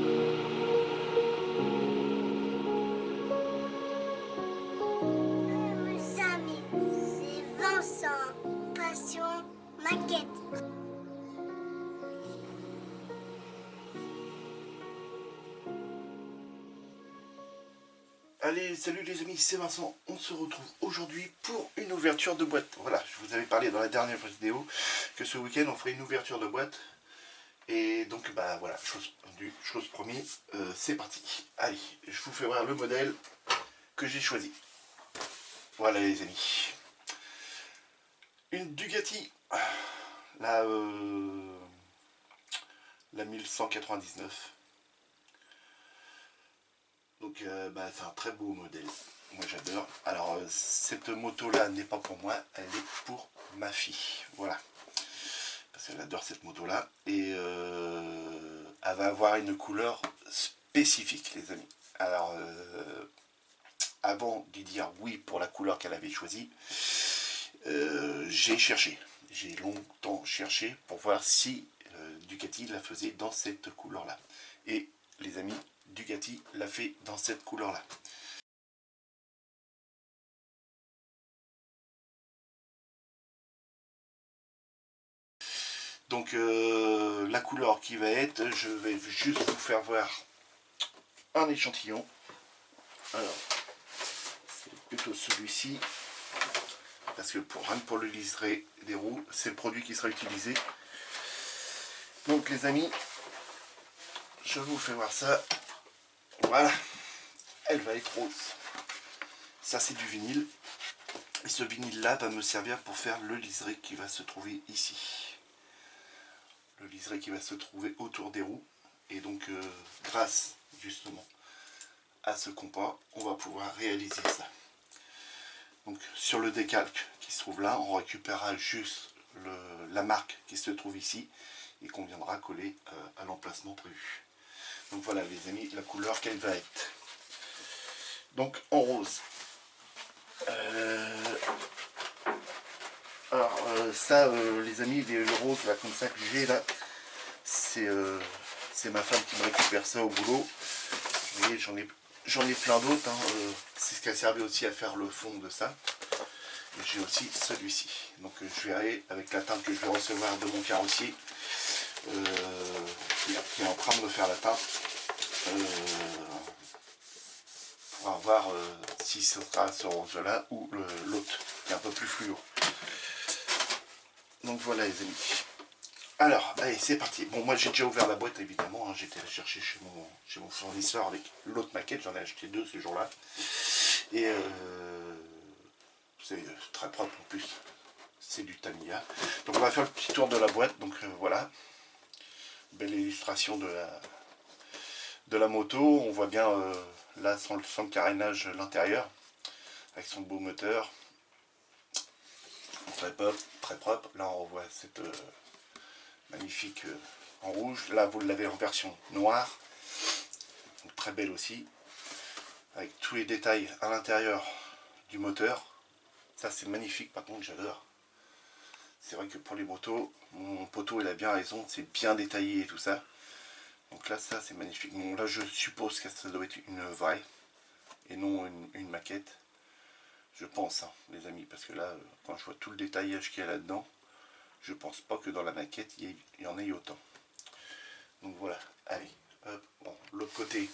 Mes amis, c'est Vincent, passion maquette. Allez, salut les amis, c'est Vincent. On se retrouve aujourd'hui pour une ouverture de boîte. Voilà, je vous avais parlé dans la dernière vidéo que ce week-end on ferait une ouverture de boîte. Et donc, bah voilà, chose promise, c'est parti. Allez, je vous fais voir le modèle que j'ai choisi. Voilà les amis. Une Ducati, la 1199. Donc bah, c'est un très beau modèle, moi j'adore. Alors cette moto là n'est pas pour moi, elle est pour ma fille, voilà. Parce qu'elle adore cette moto là. Et elle va avoir une couleur spécifique les amis. Alors avant de dire oui pour la couleur qu'elle avait choisie, j'ai cherché. J'ai longtemps cherché pour voir si Ducati la faisait dans cette couleur là. Et les amis, Ducati l'a fait dans cette couleur là. Donc la couleur qui va être, je vais juste vous faire voir un échantillon. Alors, c'est plutôt celui-ci, parce que rien que pour le liseré des roues, c'est le produit qui sera utilisé. Donc les amis, je vous fais voir ça. Voilà, elle va être rose. Ça c'est du vinyle. Et ce vinyle là va me servir pour faire le liseré qui va se trouver ici. Le liseré qui va se trouver autour des roues. Et donc grâce justement à ce compas, on va pouvoir réaliser ça. Donc sur le décalque qui se trouve là, on récupérera juste la marque qui se trouve ici et qu'on viendra coller à l'emplacement prévu. Donc voilà les amis, la couleur qu'elle va être. Donc en rose. Alors ça les amis, le rose là comme ça que j'ai là, c'est ma femme qui me récupère ça au boulot. Vous voyez, j'en ai plein d'autres, hein. C'est ce qui a servi aussi à faire le fond de ça. Et j'ai aussi celui-ci. Donc je verrai avec la teinte que je vais recevoir de mon carrossier, qui est en train de me faire la teinte, pour voir si ce sera ce rose-là ou l'autre, qui est un peu plus fluo. Donc voilà les amis. Alors, allez, c'est parti. Bon, moi j'ai déjà ouvert la boîte évidemment, hein. J'étais allé chercher chez mon fournisseur avec l'autre maquette, j'en ai acheté 2 ce jour-là. Et c'est très propre en plus, c'est du Tamiya. Donc on va faire le petit tour de la boîte, donc voilà. Belle illustration de la moto, on voit bien là sans le carénage l'intérieur, avec son beau moteur. Très propre. Là on voit cette magnifique en rouge. Là vous l'avez en version noire, donc très belle aussi, avec tous les détails à l'intérieur du moteur. Ça c'est magnifique, par contre j'adore. C'est vrai que pour les motos, mon poteau il a bien raison, c'est bien détaillé et tout ça. Donc là ça c'est magnifique. Bon là je suppose que ça doit être une vraie et non une maquette. Je pense hein, les amis, parce que là quand je vois tout le détaillage qu'il y a là-dedans, je pense pas que dans la maquette il y en ait autant. Donc voilà, allez, hop, bon, l'autre côté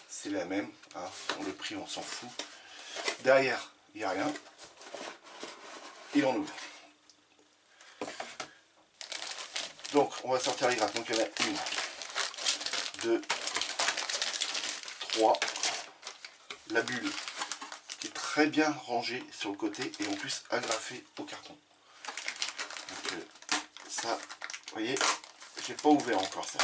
c'est la même, hein. Bon, le prix on s'en fout. Derrière il n'y a rien. Et on ouvre. Donc on va sortir les grappes. Donc il y en a 1, 2, 3. La bulle qui est très bien rangée sur le côté et en plus agrafée au carton. Donc ça, vous voyez, j'ai pas ouvert encore ça.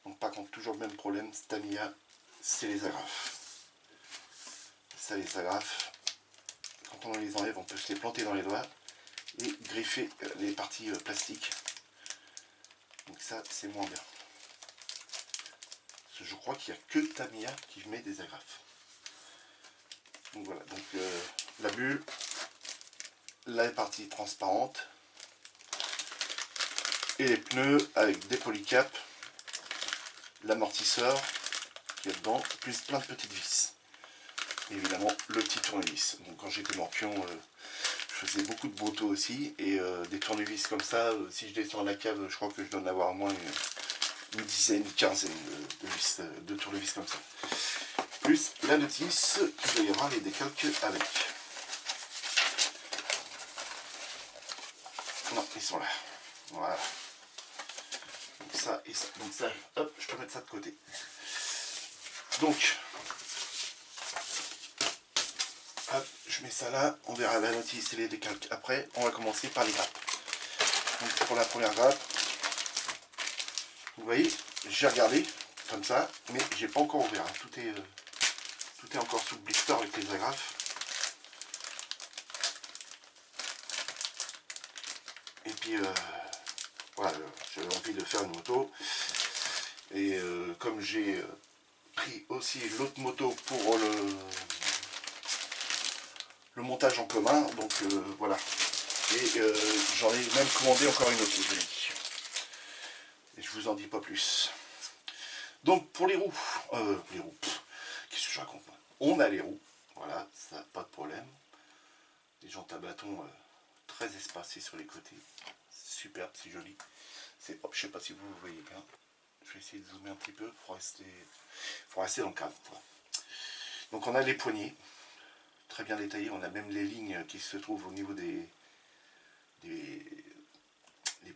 Donc par contre toujours le même problème, Tamiya, c'est les agrafes. Ça les agrafes, quand on les enlève on peut se les planter dans les doigts et griffer les parties plastiques. Donc ça c'est moins bien. Parce que je crois qu'il n'y a que Tamiya qui met des agrafes. Donc voilà, donc la bulle, la partie transparente et les pneus avec des polycaps l'amortisseur qui est dedans, plus plein de petites vis. Évidemment, le petit tournevis. Donc quand j'étais morpion, je faisais beaucoup de motos aussi, et des tournevis comme ça, si je descends à la cave, je crois que je dois en avoir au moins une dizaine, une quinzaine de tournevis comme ça. Plus la notice, il doit y avoir les décalques avec. Non, ils sont là. Voilà. Donc ça et ça. Donc ça, hop, je peux mettre ça de côté. Donc, hop, je mets ça là. On verra la notice et les décalques après. On va commencer par les grappes. Donc pour la première grappe, vous voyez, j'ai regardé comme ça, mais j'ai pas encore ouvert. Tout est encore sous le blister avec les agrafes. Et puis voilà, j'avais envie de faire une moto. Et comme j'ai pris aussi l'autre moto pour le montage en commun, donc voilà. Et j'en ai même commandé encore une autre, je vous dis. Et je vous en dis pas plus. Donc pour les roues, qu'est-ce que je raconte moi? On a les roues, voilà, ça pas de problème. Des jantes à bâton très espacées sur les côtés, superbe, c'est joli. C'est propre, je sais pas si vous voyez bien. Je vais essayer de zoomer un petit peu pour rester dans le cadre. Donc on a les poignées, très bien détaillées. On a même les lignes qui se trouvent au niveau des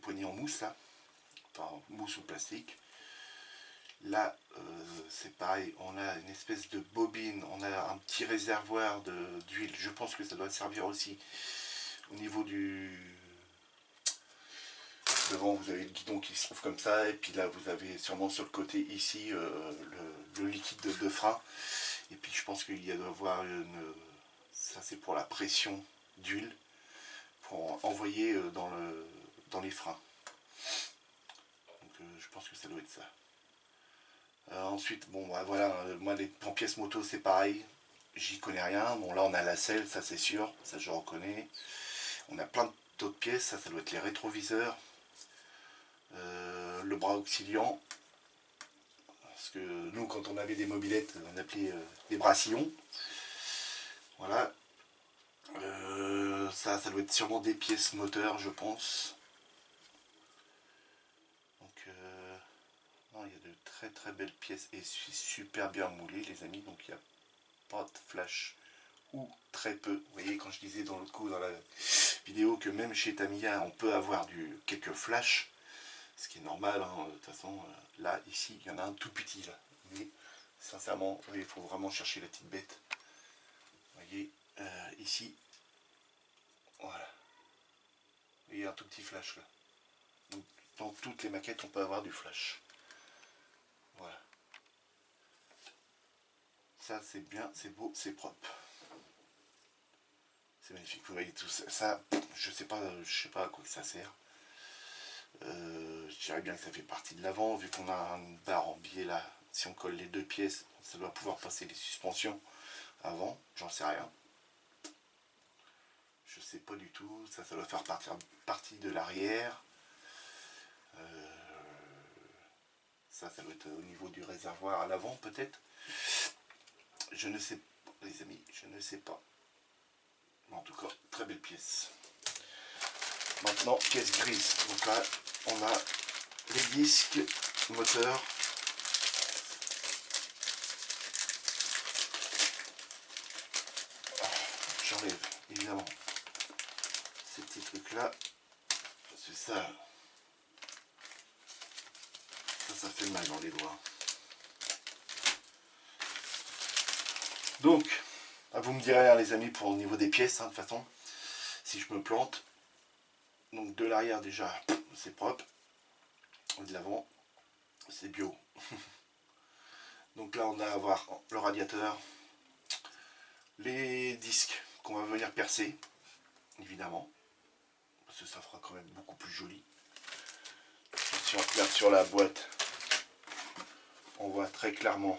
poignées en mousse là, enfin mousse ou plastique. Là c'est pareil, on a une espèce de bobine, on a un petit réservoir d'huile. Je pense que ça doit servir aussi au niveau du devant. Vous avez le guidon qui se trouve comme ça, et puis là vous avez sûrement sur le côté ici le liquide de frein. Et puis je pense qu'il y a doit avoir ça c'est pour la pression d'huile pour envoyer dans les freins. Donc je pense que ça doit être ça. Ensuite, bon bah, voilà, moi en pièces moto c'est pareil, j'y connais rien. Bon là on a la selle, ça c'est sûr, ça je reconnais. On a plein d'autres pièces, ça doit être les rétroviseurs, le bras auxiliant. Parce que nous quand on avait des mobylettes, on appelait des bras sillons. Voilà. Ça doit être sûrement des pièces moteurs, je pense. Donc, non, il y a de très très belles pièces et c'est super bien moulé, les amis. Donc, il n'y a pas de flash ou très peu. Vous voyez, quand je disais dans l'autre coup, dans la vidéo, que même chez Tamiya, on peut avoir quelques flashs, ce qui est normal. Hein, de toute façon, là, ici, il y en a un tout petit là. Mais sincèrement, il faut vraiment chercher la petite bête. Vous voyez, ici. Voilà. Il y a un tout petit flash là. Donc, dans toutes les maquettes, on peut avoir du flash. Voilà. Ça, c'est bien, c'est beau, c'est propre. C'est magnifique. Vous voyez tout ça. Ça, je sais pas à quoi que ça sert. Je dirais bien que ça fait partie de l'avant, vu qu'on a une barre en biais là. Si on colle les deux pièces, ça doit pouvoir passer les suspensions avant. J'en sais rien. Je sais pas du tout. Ça doit faire partie de l'arrière. Ça doit être au niveau du réservoir à l'avant peut-être. Je ne sais pas, les amis, je ne sais pas. Mais en tout cas, très belle pièce. Maintenant, pièce grise. Donc là, on a les disques moteurs. J'enlève évidemment ces petits trucs là. C'est ça. Ça fait mal dans les doigts. Donc, vous me direz, les amis, pour au niveau des pièces, hein, de toute façon, si je me plante. Donc de l'arrière déjà, c'est propre. De l'avant, c'est bio. Donc là, on va avoir le radiateur, les disques qu'on va venir percer, évidemment, parce que ça fera quand même beaucoup plus joli. Si on regarde sur la boîte, on voit très clairement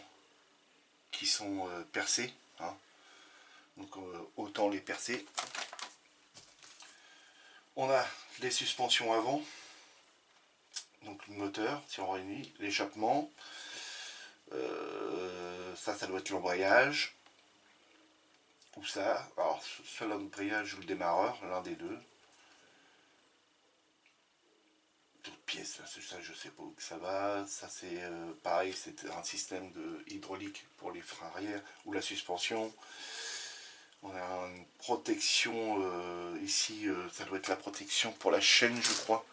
qu'ils sont percés. Hein. Donc autant les percer. On a les suspensions avant, donc le moteur, si on réunit, l'échappement, Ça doit être l'embrayage. Ou ça. Alors, soit l'embrayage ou le démarreur, l'un des deux. D'autres pièces, c'est ça, je sais pas où que ça va. Ça, c'est pareil, c'est un système de hydraulique pour les freins arrière ou la suspension. On a une protection ici, ça doit être la protection pour la chaîne, je crois.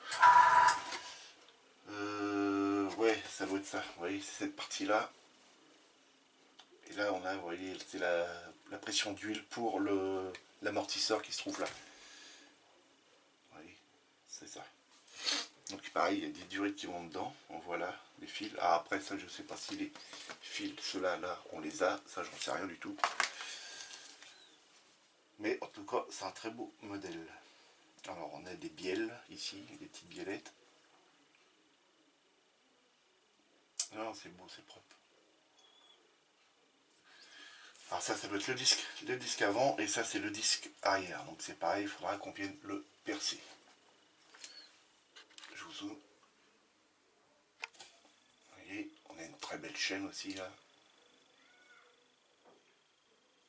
Ouais, ça doit être ça. Vous voyez, c'est cette partie-là. Et là, on a, vous voyez, c'est la pression d'huile pour l'amortisseur qui se trouve là. Vous voyez, c'est ça. Donc pareil, il y a des durites qui vont dedans. On voit là les fils. Ah, après, ça, je sais pas si les fils, ceux-là, là, on les a. Ça, j'en sais rien du tout. Mais en tout cas, c'est un très beau modèle. Alors, on a des bielles ici, des petites biellettes. Non, c'est beau, c'est propre. Alors ça doit être le disque avant, et ça, c'est le disque arrière. Donc c'est pareil, il faudra qu'on vienne le percer. Je vous zoome. Vous voyez, on a une très belle chaîne aussi, là.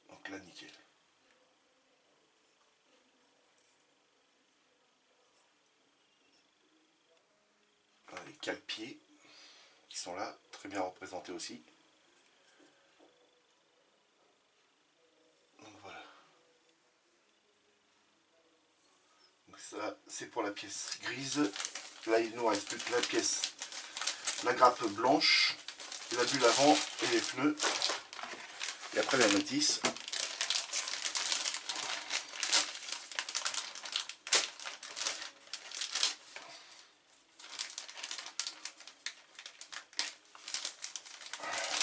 Donc là, nickel. Les cale-pieds qui sont là, très bien représentés aussi. Donc voilà. Donc ça, c'est pour la pièce grise. Là, il nous reste plus que la pièce, la grappe blanche, la bulle avant et les pneus. Et après la notice.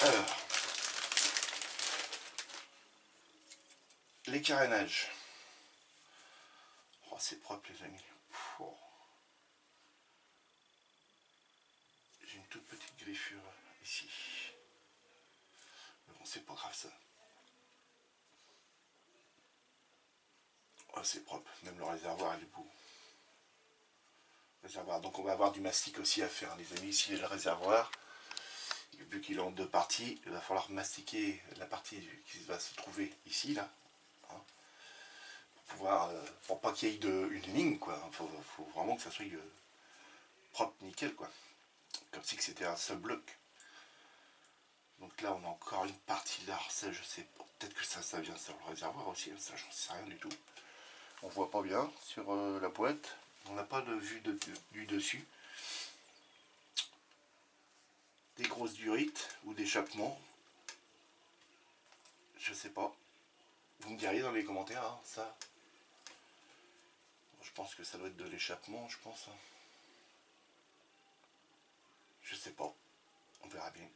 Alors, les carénages. Oh, c'est propre les amis. Oh. J'ai une toute petite griffure ici. Mais bon, c'est pas grave ça. Oh, c'est propre, même le réservoir il est beau. Réservoir. Donc on va avoir du mastic aussi à faire les amis. Ici il y a le réservoir. Vu qu'il est en deux parties, il va falloir mastiquer la partie qui va se trouver ici là. Hein, pour pouvoir, pour pas qu'il y ait une ligne quoi. Faut vraiment que ça soit propre, nickel quoi. Comme si c'était un seul bloc. Donc là on a encore une partie là, ça je sais pas, peut-être que ça vient sur le réservoir aussi, ça j'en sais rien du tout. On voit pas bien sur la boîte, on n'a pas de vue du dessus. Des grosses durites ou d'échappement, je sais pas. Vous me diriez dans les commentaires, hein, ça. Je pense que ça doit être de l'échappement, je pense. Je sais pas, on verra bien.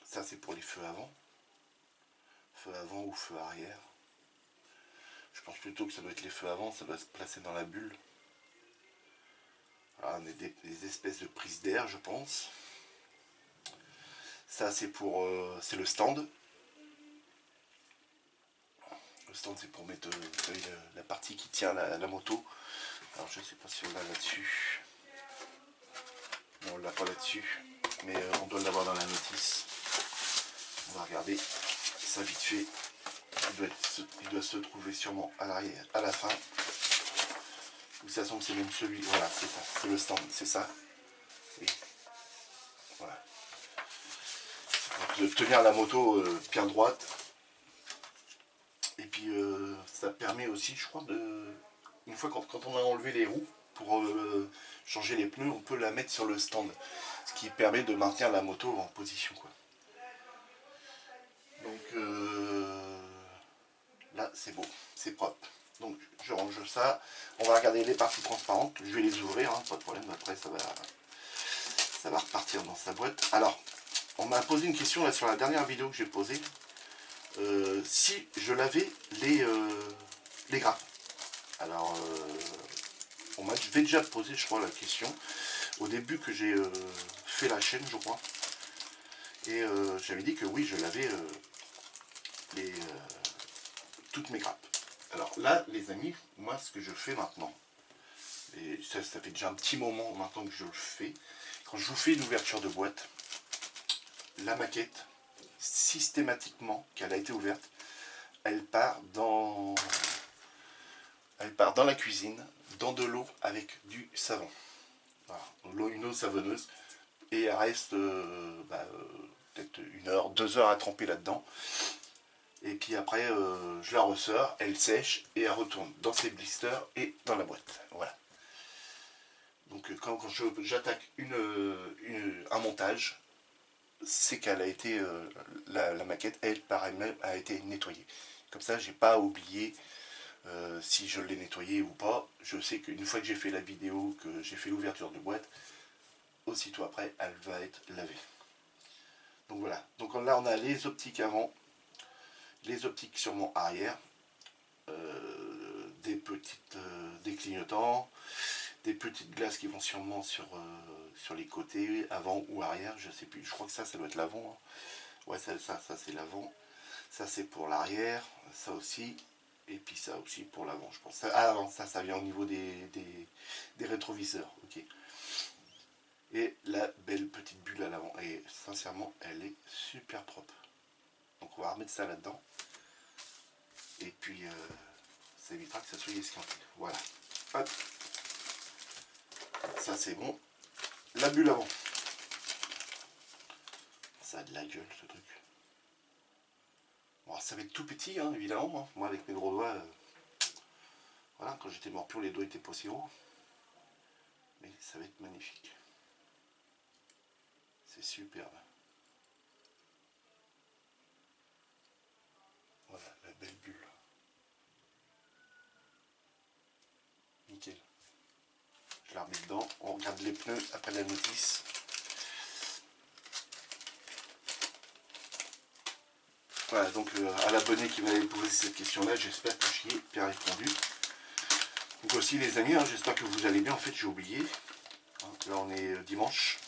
Ça c'est pour les feux avant. Feu avant ou feu arrière. Je pense plutôt que ça doit être les feux avant, ça doit se placer dans la bulle. Voilà, on a des espèces de prises d'air, je pense. Ça c'est pour c'est le stand. Le stand c'est pour mettre vous savez, la partie qui tient la moto. Alors je sais pas si on l'a là-dessus. Non, on l'a pas là-dessus. Mais on doit l'avoir dans la notice. On va regarder ça vite fait. Il doit se trouver sûrement à l'arrière, à la fin. Ou ça semble c'est même celui. Voilà, c'est ça. C'est le stand, c'est ça. Et voilà. De tenir la moto bien droite. Et puis ça permet aussi, je crois, une fois quand on a enlevé les roues pour changer les pneus, on peut la mettre sur le stand. Ce qui permet de maintenir la moto en position quoi. Donc là c'est beau, c'est propre. Donc je range ça. On va regarder les parties transparentes. Je vais les ouvrir, hein, pas de problème. Après ça va repartir dans sa boîte. Alors, on m'a posé une question là sur la dernière vidéo que j'ai posée. Si je lavais les grappes. Alors, on m'avait déjà posé, je crois, la question au début que j'ai fait la chaîne, je crois. Et j'avais dit que oui, je lavais toutes mes grappes. Alors là, les amis, moi, ce que je fais maintenant, et ça fait déjà un petit moment maintenant que je le fais, quand je vous fais une ouverture de boîte, la maquette, systématiquement, qu'elle a été ouverte, elle part dans la cuisine, dans de l'eau avec du savon. Voilà. Une eau savonneuse. Et elle reste peut-être 1 heure, 2 heures à tremper là-dedans. Et puis après, je la ressors, elle sèche et elle retourne dans ses blisters et dans la boîte. Voilà. Donc quand j'attaque un montage, c'est qu'elle a été, la maquette, elle, par elle-même, a été nettoyée. Comme ça, j'ai pas oublié si je l'ai nettoyée ou pas. Je sais qu'une fois que j'ai fait la vidéo, que j'ai fait l'ouverture de boîte, aussitôt après, elle va être lavée. Donc voilà. Donc là, on a les optiques avant, les optiques sûrement arrière, des petites des clignotants, des petites glaces qui vont sûrement sur les côtés, avant ou arrière, je sais plus. Je crois que ça doit être l'avant. Hein. Ouais, ça c'est l'avant. Ça c'est pour l'arrière, ça aussi. Et puis ça aussi pour l'avant, je pense. Ah non, ça vient au niveau des rétroviseurs. Ok. Et la belle petite bulle à l'avant. Et sincèrement, elle est super propre. Donc on va remettre ça là-dedans. Et puis ça évitera que ça soit esquinté. Voilà. Hop. Ça c'est bon. La bulle avant. Ça a de la gueule ce truc. Bon, ça va être tout petit, hein, évidemment. Hein. Moi avec mes gros doigts, voilà, quand j'étais morpion, les doigts étaient pas si hauts. Mais ça va être magnifique. C'est superbe. Voilà, la belle bulle. Nickel. Je la remets dedans. On regarde les pneus après la notice. Voilà, donc à l'abonné qui m'avait posé cette question-là, j'espère que j'y ai bien répondu. Donc aussi les amis, hein, j'espère que vous allez bien. En fait, j'ai oublié. Hein, là, on est dimanche.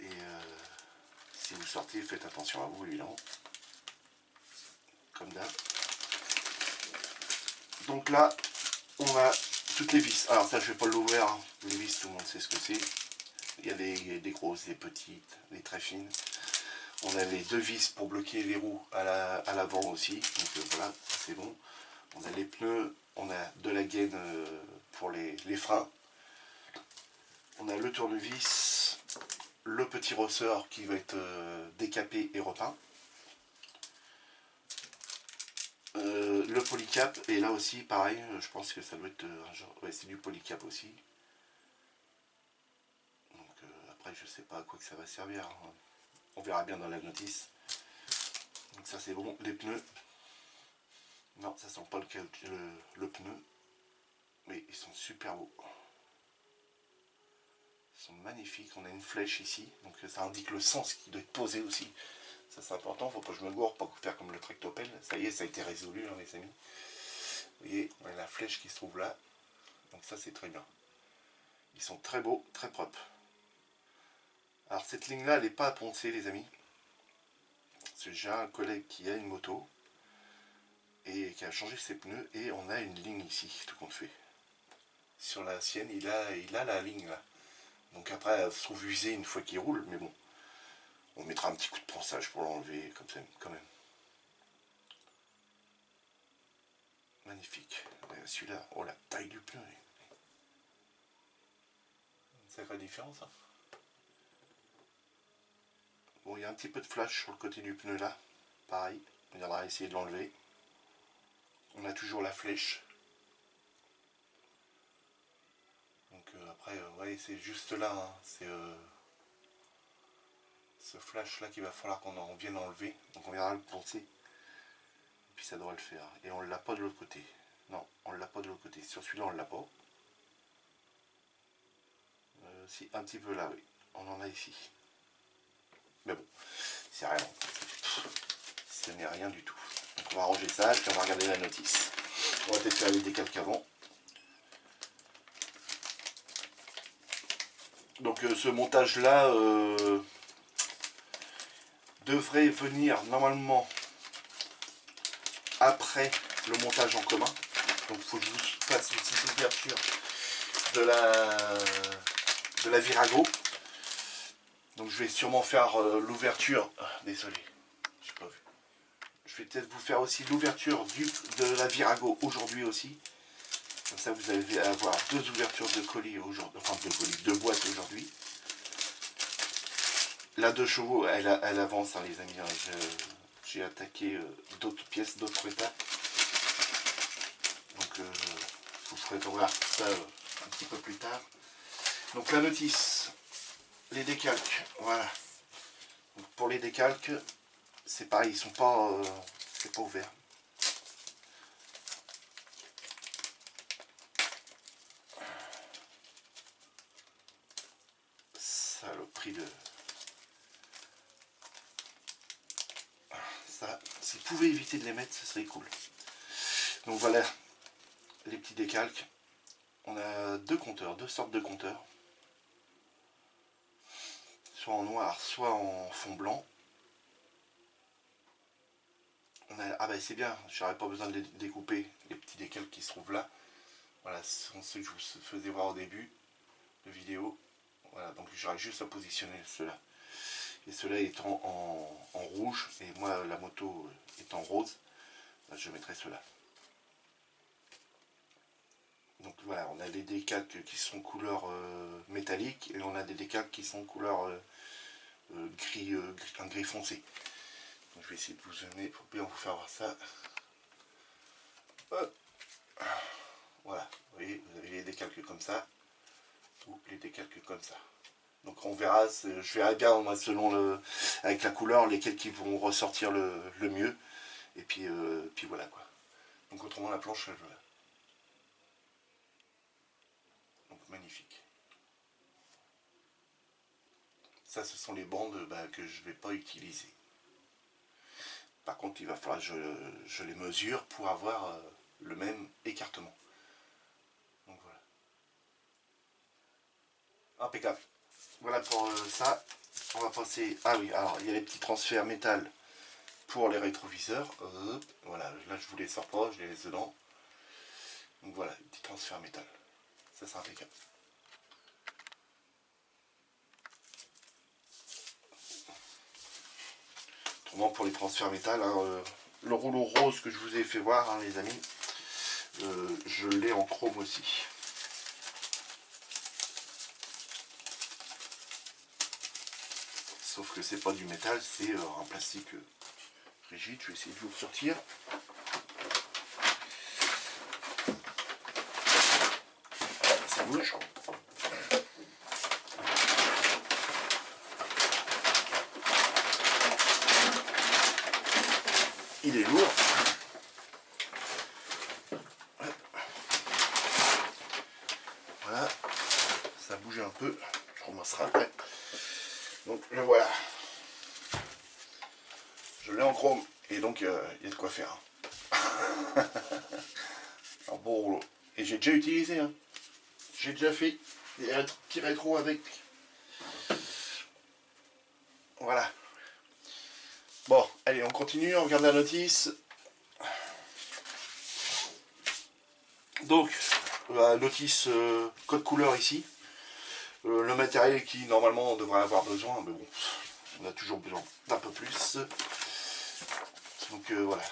Et si vous sortez, faites attention à vous, évidemment. Comme d'hab. Donc là, on a toutes les vis. Alors ça, je vais pas l'ouvrir. Hein. Les vis, tout le monde sait ce que c'est. Il y a des grosses, des petites, des très fines. On a les 2 vis pour bloquer les roues à l'avant aussi. Donc voilà, c'est bon. On a les pneus, on a de la gaine pour les freins. On a le tournevis, le petit ressort qui va être décapé et repeint. Le polycap, et là aussi pareil, je pense que ça doit être un genre, ouais, c'est du polycap aussi. Donc après je sais pas à quoi que ça va servir, hein. On verra bien dans la notice. Donc ça c'est bon. Les pneus, non ça sent pas le pneu, mais ils sont super beaux. Ils sont magnifiques. On a une flèche ici, donc ça indique le sens qui doit être posé aussi. Ça c'est important, faut pas que je me gourre, pas faire comme le tractopelle. Ça y est, ça a été résolu hein, les amis. Vous voyez, on a la flèche qui se trouve là. Donc ça c'est très bien. Ils sont très beaux, très propres. Alors cette ligne là, elle n'est pas à poncer les amis. J'ai un collègue qui a une moto et qui a changé ses pneus et on a une ligne ici, tout compte fait. Sur la sienne, il a la ligne là. Donc après, elle se trouve usée une fois qu'il roule, mais bon. On mettra un petit coup de ponçage pour l'enlever, comme ça, quand même. Magnifique. Celui-là, oh la taille du pneu. Une sacrée différence. Hein. Bon, il y a un petit peu de flash sur le côté du pneu là. Pareil, on viendra essayer de l'enlever. On a toujours la flèche. Donc après, ouais, c'est juste là. Hein. C'est ce flash là qu'il va falloir qu'on vienne enlever. Donc on viendra le poncer. Et puis ça devrait le faire. Et on l'a pas de l'autre côté. Non, on l'a pas de l'autre côté. Sur celui-là, on l'a pas. Si, un petit peu là, oui. On en a ici. Mais bon, c'est rien. Ce n'est rien du tout. Donc on va ranger ça, puis on va regarder la notice. On va peut-être faire les décalques avant. Donc ce montage-là devrait venir normalement après le montage en commun. Donc il faut que je vous fasse une petite ouverture de la Virago. Donc je vais sûrement faire l'ouverture. Désolé, j'ai pas vu. Je vais peut-être vous faire aussi l'ouverture de la Virago aujourd'hui aussi. Comme ça vous allez avoir 2 ouvertures de colis aujourd'hui. Enfin 2 colis, 2 boîtes aujourd'hui. La 2 chevaux, elle avance hein, les amis. Hein, j'ai attaqué d'autres pièces, d'autres étapes. Donc je vous ferai voir ça un petit peu plus tard. Donc la notice, les décalques, voilà. Donc, pour les décalques, c'est pareil, ils sont pas, c'est pas ouvert. Ça, le prix de ça, s'ils pouvaient éviter de les mettre, ce serait cool. Donc voilà, les petits décalques. On a 2 compteurs, 2 sortes de compteurs. Soit en noir, soit en fond blanc. Ah bah c'est bien, j'aurais pas besoin de les découper, les petits décalques qui se trouvent là. Voilà, ce sont ceux que je vous faisais voir au début de vidéo. Voilà, donc j'aurais juste à positionner ceux-là. Et ceux-là étant en rouge, et moi la moto étant rose, bah, je mettrai ceux-là. Donc voilà, on a des décalques qui sont couleur métallique, et on a des décalques qui sont couleur gris, un gris foncé. Donc je vais essayer de vous zoomer pour bien vous faire voir ça. Hop. Voilà, vous voyez, vous avez les décalques comme ça, ou les décalques comme ça. Donc on verra, je verrai bien moi, selon avec la couleur, lesquels qui vont ressortir le mieux. Et puis voilà quoi. Donc autrement la planche, voilà. Donc magnifique. Ça ce sont les bandes que je ne vais pas utiliser. Par contre il va falloir que je les mesure pour avoir le même écartement. Donc voilà. Impeccable. Voilà pour ça. On va passer. Ah oui, alors il y a les petits transferts métal pour les rétroviseurs. Voilà, là je vous les sors pas, je les laisse dedans. Donc voilà, les petits transferts métal. Ça c'est impeccable. Autrement pour les transferts métal, hein, le rouleau rose que je vous ai fait voir, hein, les amis, je l'ai en chrome aussi. Sauf que c'est pas du métal, c'est un plastique rigide. Je vais essayer de vous le sortir. Ça bouge. Il est lourd. Voilà. Ça bouge un peu. Je remasserai après. Donc le voilà. Je l'ai en chrome. Et donc il y a de quoi faire. Un beau rouleau. Et j'ai déjà utilisé. Hein. J'ai déjà fait des petits rétros avec. Voilà. Bon, allez, on continue, on regarde la notice. Donc, la notice code couleur ici. Le matériel qui, normalement, on devrait avoir besoin, mais bon, on a toujours besoin d'un peu plus. Donc, voilà.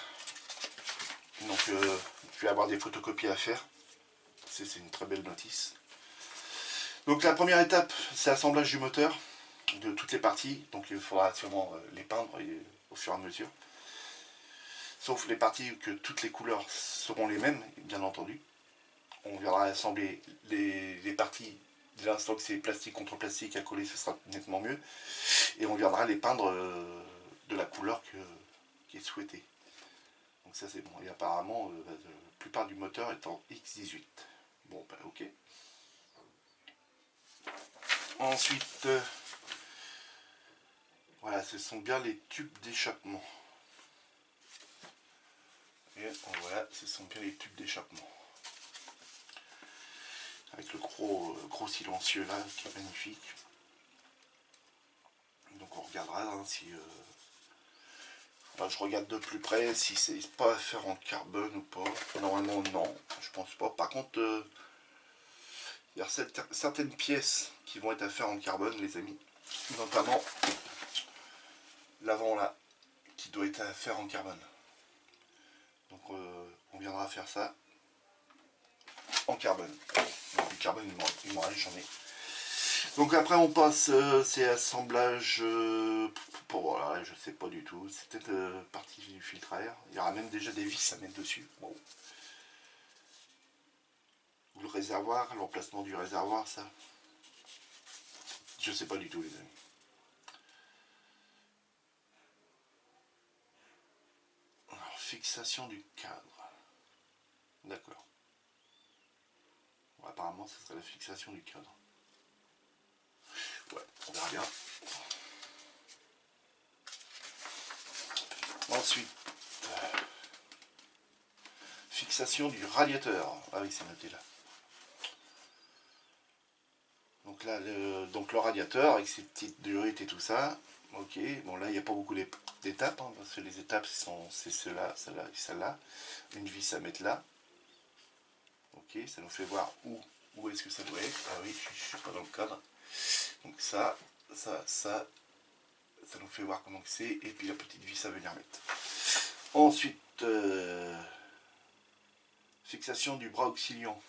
Donc, je vais avoir des photocopies à faire. C'est une très belle notice. Donc, la première étape, c'est l'assemblage du moteur, de toutes les parties. Donc, il faudra sûrement les peindre au fur et à mesure. Sauf les parties que toutes les couleurs seront les mêmes, bien entendu. On viendra assembler les parties, dès l'instant que c'est plastique contre plastique à coller, ce sera nettement mieux. Et on viendra les peindre de la couleur qui est souhaitée. Donc ça c'est bon. Et apparemment, la plupart du moteur est en X18. Bon, bah ok. Ensuite, voilà, ce sont bien les tubes d'échappement. Et voilà, ce sont bien les tubes d'échappement. Avec le gros silencieux là, qui est magnifique. Donc on regardera hein, si... Enfin, je regarde de plus près si c'est pas à faire en carbone ou pas. Normalement non, je pense pas. Par contre, il y a certaines pièces qui vont être à faire en carbone, les amis. notamment l'avant là, qui doit être à faire en carbone. Donc on viendra faire ça en carbone. Donc, du carbone, il m'en reste, j'en ai. Donc après on passe, c'est assemblage, voilà, je sais pas du tout, c'est peut-être partie du filtre à air. Il y aura même déjà des vis à mettre dessus. Bon. Ou le réservoir, l'emplacement du réservoir, ça. Je sais pas du tout les amis. Alors, fixation du cadre. D'accord. Bon, apparemment ce serait la fixation du cadre. Ouais, on verra bien. Ensuite, fixation du radiateur. Ah oui, c'est noté là. Donc là, le radiateur avec ses petites durites et tout ça. Ok, bon là il n'y a pas beaucoup d'étapes, hein, parce que les étapes c'est celle-là, celle-là et celle-là. Une vis à mettre là. Ok, ça nous fait voir où est-ce que ça doit être. Ah oui, je ne suis pas dans le cadre. Donc ça nous fait voir comment c'est. Et puis la petite vis à venir mettre. Ensuite, fixation du bras auxiliant.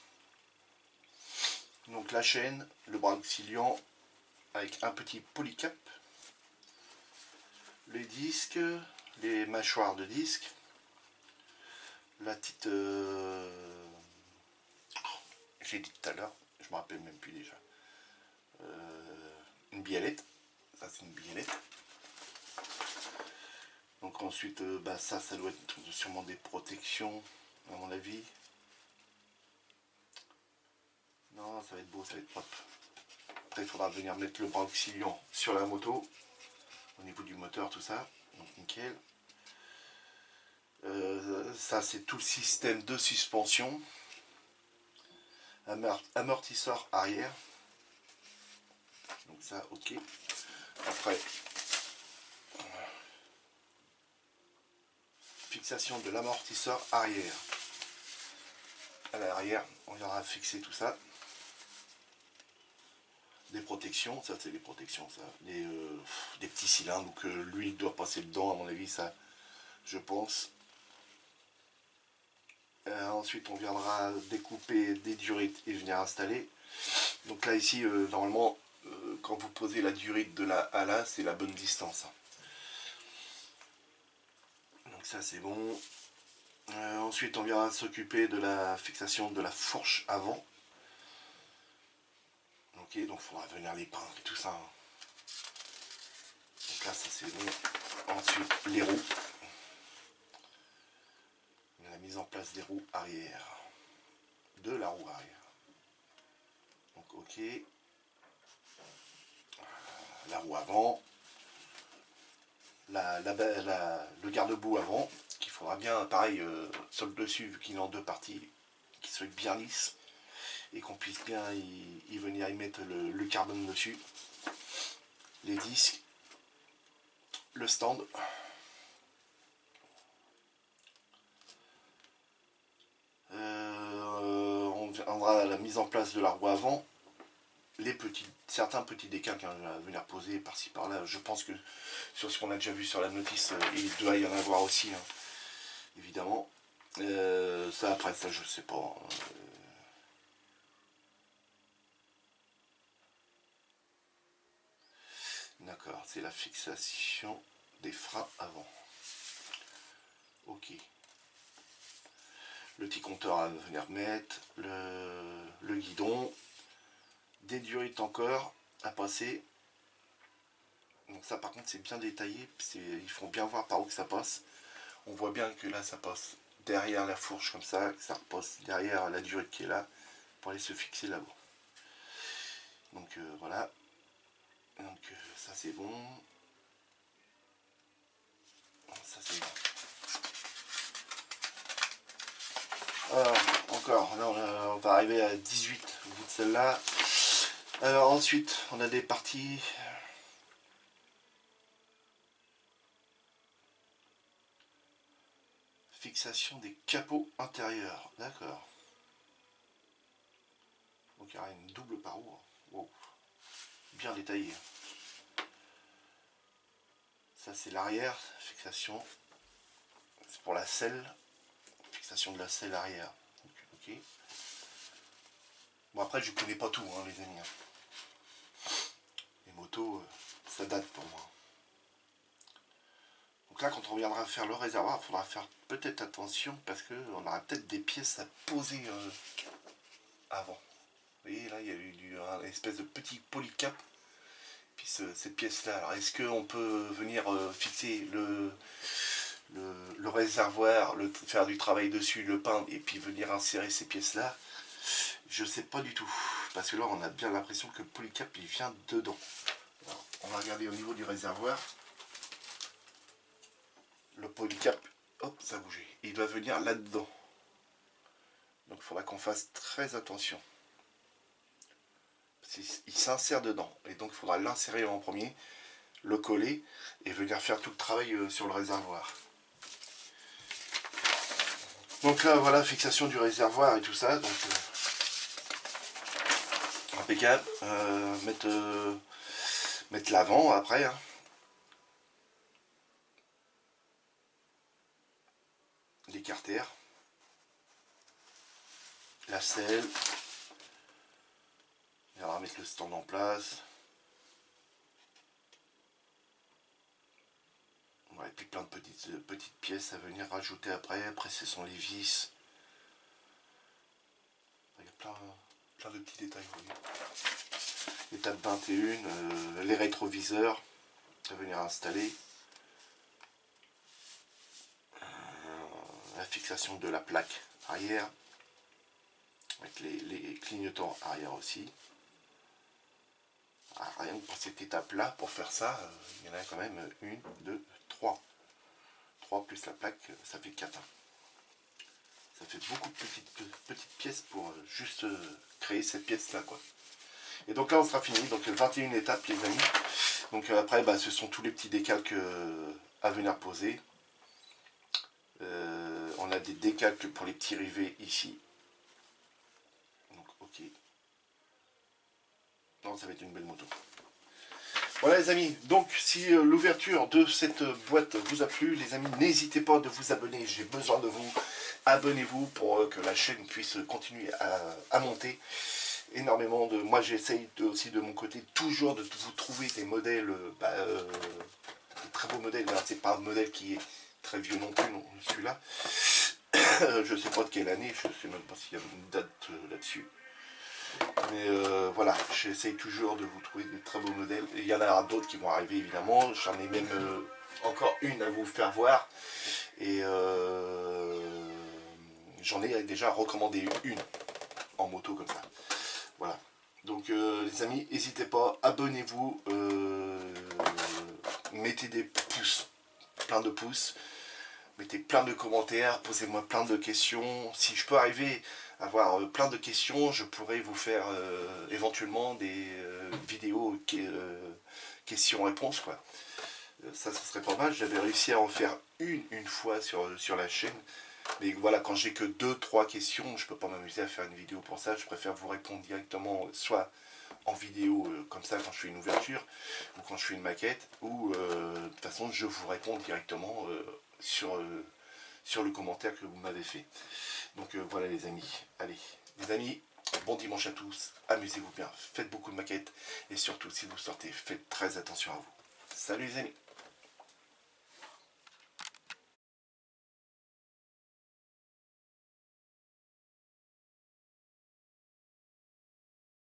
Donc la chaîne, le bras auxiliant avec un petit polycap. Les disques, les mâchoires de disques. La petite... j'ai dit tout à l'heure, je me rappelle même plus déjà. Une biellette. Ça c'est une biellette. Donc ensuite, ça doit être sûrement des protections, à mon avis. Non, ça va être beau, ça va être propre. Après, il faudra venir mettre le bras auxiliant sur la moto, au niveau du moteur, tout ça. Donc nickel. Ça, c'est tout le système de suspension. Amortisseur arrière. Donc ça, ok. Après, fixation de l'amortisseur arrière. À l'arrière, on viendra fixer tout ça. Des protections, ça c'est des protections, ça. Des petits cylindres, donc l'huile doit passer dedans, à mon avis, ça, je pense. Ensuite, on viendra découper des durites et venir installer. Donc là, ici, normalement, quand vous posez la durite de là à là, c'est la bonne distance. Donc ça, c'est bon. Ensuite, on viendra s'occuper de la fixation de la fourche avant. Ok, donc il faudra venir les peindre et tout ça. Donc là, ça c'est bon. Ensuite, les roues. La mise en place des roues arrière. De la roue arrière. Donc ok. La roue avant. Le garde-boue avant. Qu'il faudra bien, pareil, sur le dessus, vu qu'il est en deux parties, qu'il soit bien lisse. Et qu'on puisse bien y venir y mettre le carbone dessus. Les disques. Le stand. On viendra à la mise en place de la roue avant. Certains petits décals qu'on va venir poser par-ci par-là. Je pense que sur ce qu'on a déjà vu sur la notice, il doit y en avoir aussi, hein, évidemment. Ça après, ça je sais pas. D'accord, c'est la fixation des freins avant. Ok. Le petit compteur à venir mettre, le guidon, des durites encore à passer. Donc ça par contre c'est bien détaillé, ils font bien voir par où que ça passe. On voit bien que là ça passe derrière la fourche comme ça, que ça repasse derrière la durite qui est là, pour aller se fixer là-haut. Donc voilà. Donc ça c'est bon. Ça c'est bon. Alors, encore, là on va arriver à 18 au bout de celle-là. Alors ensuite, on a des parties. Fixation des capots intérieurs. D'accord. Donc il y a une double paroi. Wow. Bien détaillé. Ça c'est l'arrière, fixation. C'est pour la selle. Fixation de la selle arrière. Ok. Bon après je connais pas tout hein, les amis. Les motos, ça date pour moi. Donc là quand on reviendra faire le réservoir, il faudra faire peut-être attention parce qu'on aura peut-être des pièces à poser avant. Vous voyez là il y a eu un espèce de petit polycap. Puis cette pièce là, alors est-ce qu'on peut venir fixer le réservoir, faire du travail dessus, le peindre et puis venir insérer ces pièces là? Je sais pas du tout, parce que là on a bien l'impression que le polycap il vient dedans. Alors, on va regarder au niveau du réservoir. Le polycap, hop, ça a bougé. Il va venir là-dedans. Donc il faudra qu'on fasse très attention. Il s'insère dedans. Et donc il faudra l'insérer en premier, le coller et venir faire tout le travail sur le réservoir. Donc là voilà, fixation du réservoir et tout ça. Donc impeccable. Mettre l'avant après. Hein. Les carters. La selle. Et alors mettre le stand en place. Ouais, et puis plein de petites pièces à venir rajouter après. Après ce sont les vis. Il y a plein de petits détails. Vous voyez. Étape 21, les rétroviseurs à venir installer. La fixation de la plaque arrière. Avec les clignotants arrière aussi. Ah, rien que pour cette étape là, pour faire ça, il y en a quand même 1, 2, 3. 3 plus la plaque, ça fait 4. Ça fait beaucoup de petites pièces pour juste créer cette pièce là quoi. Et donc là on sera fini, donc 21 étapes les amis. Donc après bah, ce sont tous les petits décalques à venir poser. On a des décalques pour les petits rivets ici. Donc ok. Non, ça va être une belle moto. Voilà les amis, donc si l'ouverture de cette boîte vous a plu, les amis, n'hésitez pas de vous abonner, j'ai besoin de vous. Abonnez-vous pour que la chaîne puisse continuer à monter énormément. Moi j'essaye aussi de mon côté toujours de vous trouver des modèles, des très beaux modèles. C'est pas un modèle qui est très vieux non plus, non, celui-là. Je sais pas de quelle année, je sais même pas s'il y a une date là-dessus. Mais voilà, j'essaye toujours de vous trouver des très beaux modèles. Et il y en aura d'autres qui vont arriver évidemment. J'en ai même encore une à vous faire voir. Et j'en ai déjà recommandé une en moto comme ça. Voilà. Donc les amis, n'hésitez pas, abonnez-vous. Mettez des pouces, plein de pouces. Mettez plein de commentaires, posez-moi plein de questions. Si je peux arriver à avoir plein de questions, je pourrais vous faire éventuellement des vidéos questions-réponses. Ça, ce serait pas mal. J'avais réussi à en faire une fois sur la chaîne. Mais voilà, quand j'ai que 2-3 questions, je peux pas m'amuser à faire une vidéo pour ça. Je préfère vous répondre directement, soit en vidéo comme ça quand je fais une ouverture, ou quand je fais une maquette, ou de toute façon je vous réponds directement sur le commentaire que vous m'avez fait. Donc voilà les amis. Allez, les amis, bon dimanche à tous. Amusez-vous bien, faites beaucoup de maquettes. Et surtout, si vous sortez, faites très attention à vous. Salut les amis.